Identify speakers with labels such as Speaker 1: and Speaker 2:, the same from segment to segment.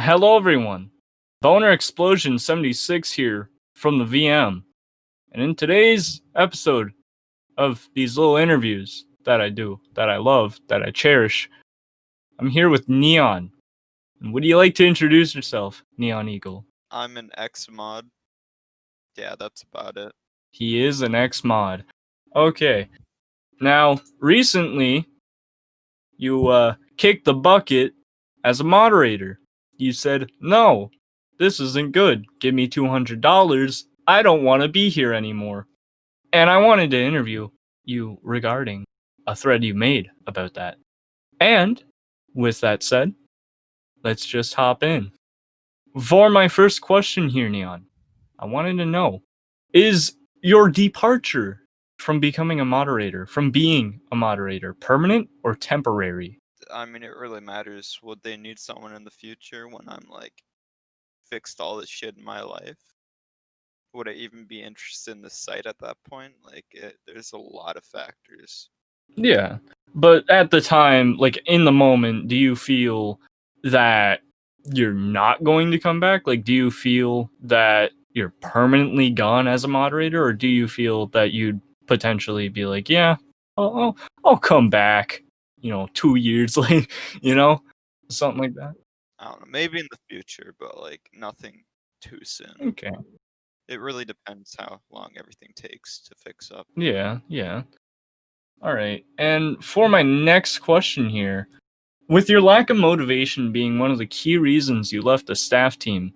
Speaker 1: Hello, everyone. Boner Explosion 76 here from the VM. And in today's episode of these little interviews that I do, that I love, that I cherish, I'm here with Neon. And would you like to introduce yourself, NeonEagle?
Speaker 2: I'm an X mod. Yeah, that's about it.
Speaker 1: He is an ex-mod. Okay. Now, recently, you kicked the bucket as a moderator. You said, no, this isn't good. Give me $200. I don't want to be here anymore. And I wanted to interview you regarding a thread you made about that. And with that said, let's just hop in. For my first question here, Neon, I wanted to know, is your departure from becoming a moderator, from being a moderator, permanent or temporary?
Speaker 2: I mean, it really matters. Would they need someone in the future when I'm fixed all this shit in my life? Would I even be interested in the site at that point? There's a lot of factors.
Speaker 1: Yeah. But at the time, in the moment, do you feel that you're not going to come back? Do you feel that you're permanently gone as a moderator, or do you feel that you'd potentially be like, yeah, I'll come back, 2 years later, something like that?
Speaker 2: I don't know. Maybe in the future, but nothing too soon.
Speaker 1: Okay.
Speaker 2: It really depends how long everything takes to fix up.
Speaker 1: Yeah. All right. And for my next question here, with your lack of motivation being one of the key reasons you left the staff team,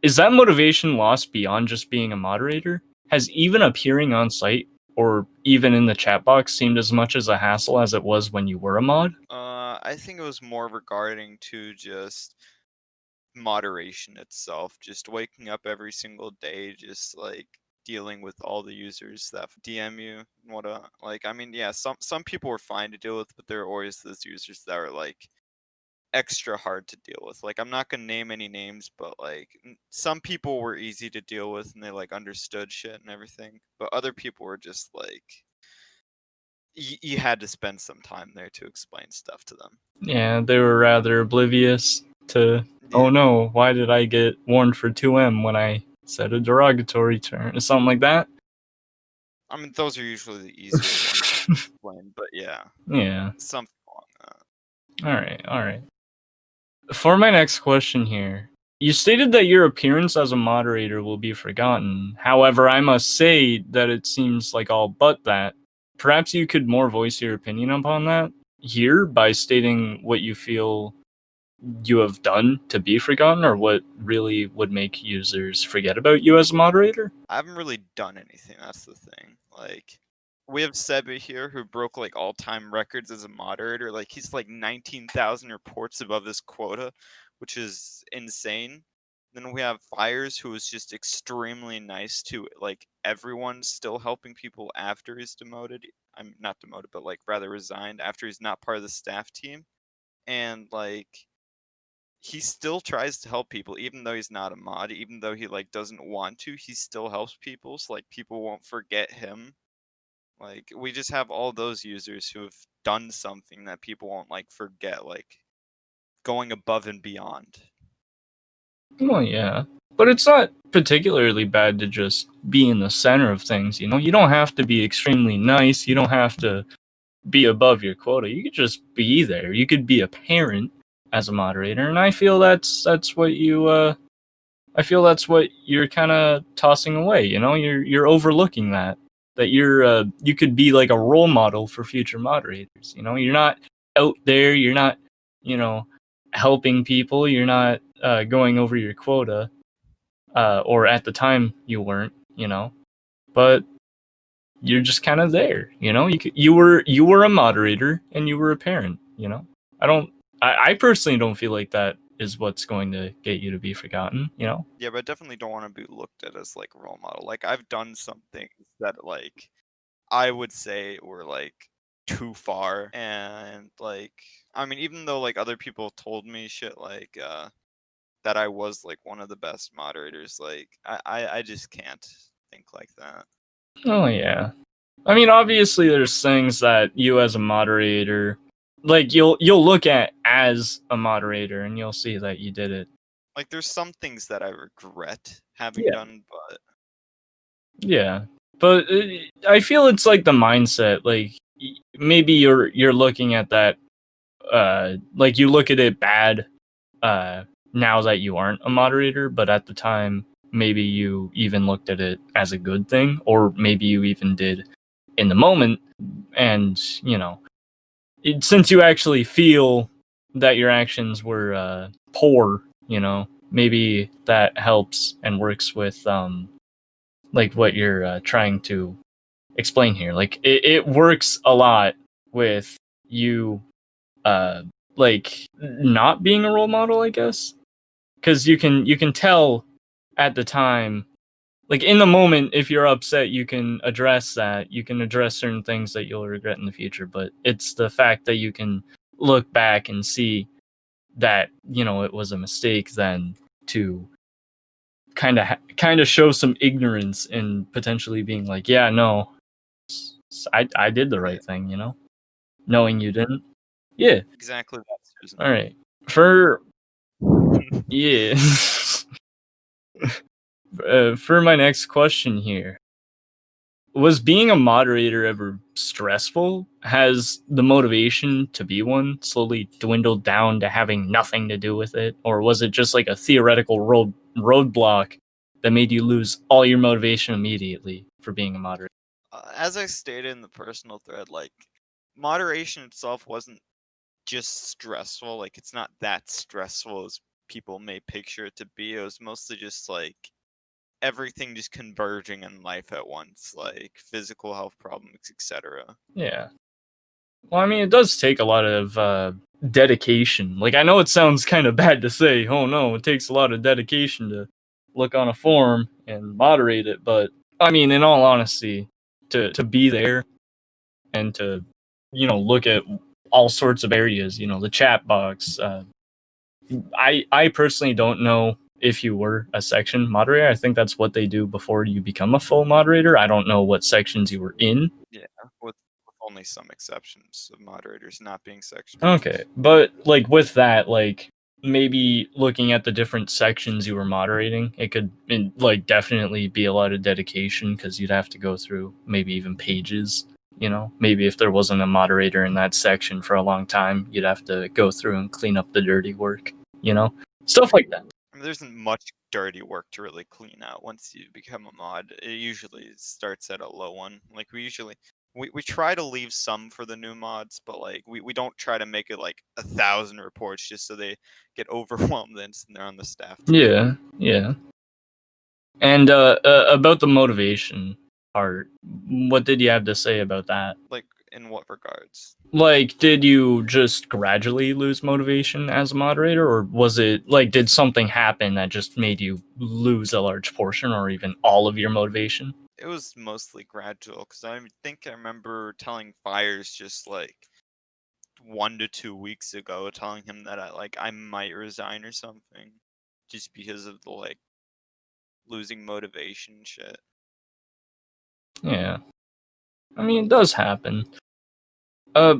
Speaker 1: is that motivation lost beyond just being a moderator? Has even appearing on site or even in the chat box seemed as much as a hassle as it was when you were a mod?
Speaker 2: I think it was more regarding to just moderation itself, just waking up every single day, just dealing with all the users that DM you and whatnot. Yeah, some people were fine to deal with, but there are always those users that are extra hard to deal with. I'm not gonna name any names, but some people were easy to deal with and they understood shit and everything, but other people were just you had to spend some time there to explain stuff to them.
Speaker 1: Yeah, they were rather oblivious to, oh no, why did I get warned for 2M when I said a derogatory term or something like that?
Speaker 2: I mean, those are usually the easier ones to explain, but yeah.
Speaker 1: Yeah.
Speaker 2: Something along that.
Speaker 1: All right. For my next question here, you stated that your appearance as a moderator will be forgotten. However, I must say that it seems like all but that. Perhaps you could more voice your opinion upon that here by stating what you feel you have done to be forgotten, or what really would make users forget about you as a moderator?
Speaker 2: I haven't really done anything, that's the thing. We have Seba here who broke all-time records as a moderator. He's 19,000 reports above his quota, which is insane. Then we have Fires, who is just extremely nice to everyone, still helping people after he's demoted. I'm not demoted, but rather resigned after he's not part of the staff team. And he still tries to help people, even though he's not a mod, even though he doesn't want to, he still helps people, so people won't forget him. We just have all those users who have done something that people won't forget, going above and beyond.
Speaker 1: Well, yeah. But it's not particularly bad to just be in the center of things, You don't have to be extremely nice. You don't have to be above your quota. You could just be there. You could be a parent as a moderator, and I feel that's what you I feel that's what you're kind of tossing away, You're overlooking that you could be like a role model for future moderators, You're not out there, you're not, helping people, you're not going over your quota, or at the time you weren't, but you're just kind of there, you were a moderator and you were a parent, I personally don't feel like that is what's going to get you to be forgotten,
Speaker 2: Yeah, but I definitely don't want to be looked at as a role model. I've done some things that I would say were too far, and I mean, even though other people told me shit that I was one of the best moderators, I just can't think like that.
Speaker 1: Oh yeah. I mean, obviously there's things that you as a moderator like you'll look at as a moderator and you'll see that you did it.
Speaker 2: Like, there's some things that I regret having
Speaker 1: Yeah.
Speaker 2: done, but
Speaker 1: Yeah, but I feel it's like the mindset. Like maybe you're looking at that. Like you look at it bad. Now that you aren't a moderator, but at the time, maybe you even looked at it as a good thing, or maybe you even did in the moment. And since you actually feel that your actions were poor, maybe that helps and works with like what you're trying to explain here. Like it works a lot with you like not being a role model, I guess, because you can tell at the time, like in the moment, if you're upset, you can address that. You can address certain things that you'll regret in the future. But it's the fact that you can look back and see that it was a mistake, then to kind of show some ignorance and potentially being like, yeah, no, I did the right thing, knowing you didn't. Yeah.
Speaker 2: exactly that, Susan.
Speaker 1: All right. For yeah. For my next question here, was being a moderator ever stressful? Has the motivation to be one slowly dwindled down to having nothing to do with it, or was it just like a theoretical roadblock that made you lose all your motivation immediately for being a moderator?
Speaker 2: As I stated in the personal thread, like, moderation itself wasn't just stressful. Like, it's not that stressful as people may picture it to be. It was mostly just like everything just converging in life at once, like physical health problems, etc.
Speaker 1: Yeah. Well, I mean, it does take a lot of dedication. Like, I know it sounds kind of bad to say, oh no, it takes a lot of dedication to look on a forum and moderate it, but I mean, in all honesty, to be there and to, look at all sorts of areas, the chat box. I personally don't know if you were a section moderator. I think that's what they do before you become a full moderator. I don't know what sections you were in.
Speaker 2: Yeah, with only some exceptions of moderators not being section
Speaker 1: Okay,
Speaker 2: leaders.
Speaker 1: but like with that, like maybe looking at the different sections you were moderating, it could like definitely be a lot of dedication because you'd have to go through maybe even pages. Maybe if there wasn't a moderator in that section for a long time, you'd have to go through and clean up the dirty work. Stuff like that.
Speaker 2: I mean, there isn't much dirty work to really clean out once you become a mod. It usually starts at a low one. Like, we try to leave some for the new mods, but like we don't try to make it like 1,000 reports just so they get overwhelmed and they're on the staff team.
Speaker 1: Yeah, yeah. And about the motivation part, what did you have to say about that?
Speaker 2: Like, in what regards?
Speaker 1: Like, did you just gradually lose motivation as a moderator, or was it like, did something happen that just made you lose a large portion or even all of your motivation?
Speaker 2: It was mostly gradual because I think I remember telling Fires just like 1 to 2 weeks ago, telling him that I might resign or something, just because of the like losing motivation shit.
Speaker 1: Yeah. I mean, it does happen. Uh,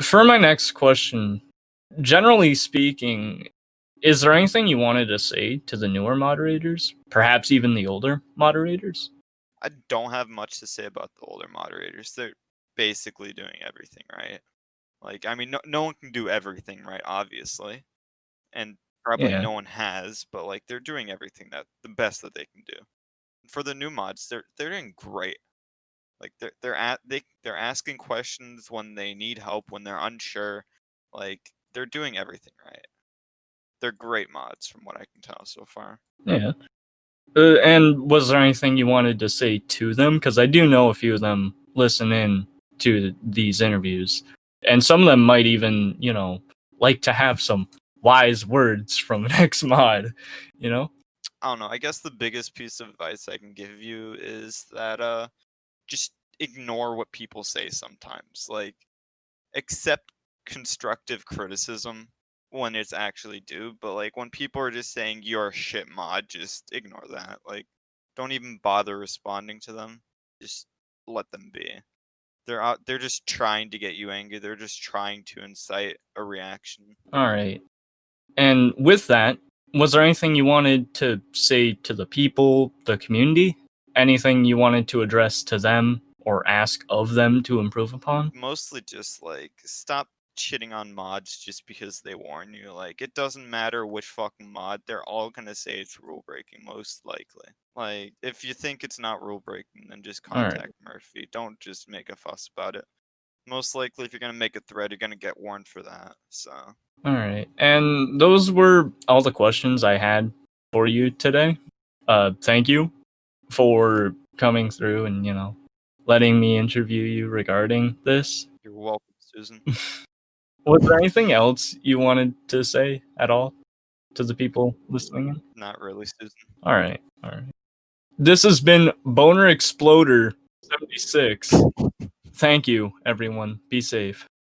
Speaker 1: for my next question, generally speaking, is there anything you wanted to say to the newer moderators? Perhaps even the older moderators?
Speaker 2: I don't have much to say about the older moderators. They're basically doing everything right. Like, I mean, no one can do everything right, obviously, and probably
Speaker 1: Yeah.
Speaker 2: no one has, but like they're doing everything that the best that they can do. For the new mods, they're doing great. Like they're asking questions when they need help, when they're unsure. Like, they're doing everything right. They're great mods from what I can tell so far.
Speaker 1: Yeah. And was there anything you wanted to say to them? Because I do know a few of them listen in to these interviews, and some of them might even, like to have some wise words from an ex mod. You know?
Speaker 2: I don't know. I guess the biggest piece of advice I can give you is that just ignore what people say sometimes. Like, accept constructive criticism when it's actually due, but like when people are just saying you're a shit mod, just ignore that. Like, don't even bother responding to them. Just let them be. They're just trying to get you angry. They're just trying to incite a reaction.
Speaker 1: All right. And with that, was there anything you wanted to say to the people, the community? Anything you wanted to address to them or ask of them to improve upon?
Speaker 2: Mostly just like stop shitting on mods just because they warn you. Like it doesn't matter which fucking mod, they're all gonna say it's rule breaking most likely. Like if you think it's not rule breaking, then just
Speaker 1: All right.
Speaker 2: contact Murphy. Don't just make a fuss about it. Most likely if you're gonna make a thread, you're gonna get warned for that. So
Speaker 1: All right. And those were all the questions I had for you today. Thank you for coming through and, letting me interview you regarding this.
Speaker 2: you're welcome, Susan.
Speaker 1: Was there anything else you wanted to say at all to the people listening in?
Speaker 2: Not really, Susan.
Speaker 1: All right. This has been Boner Exploder 76. Thank you, everyone. Be safe.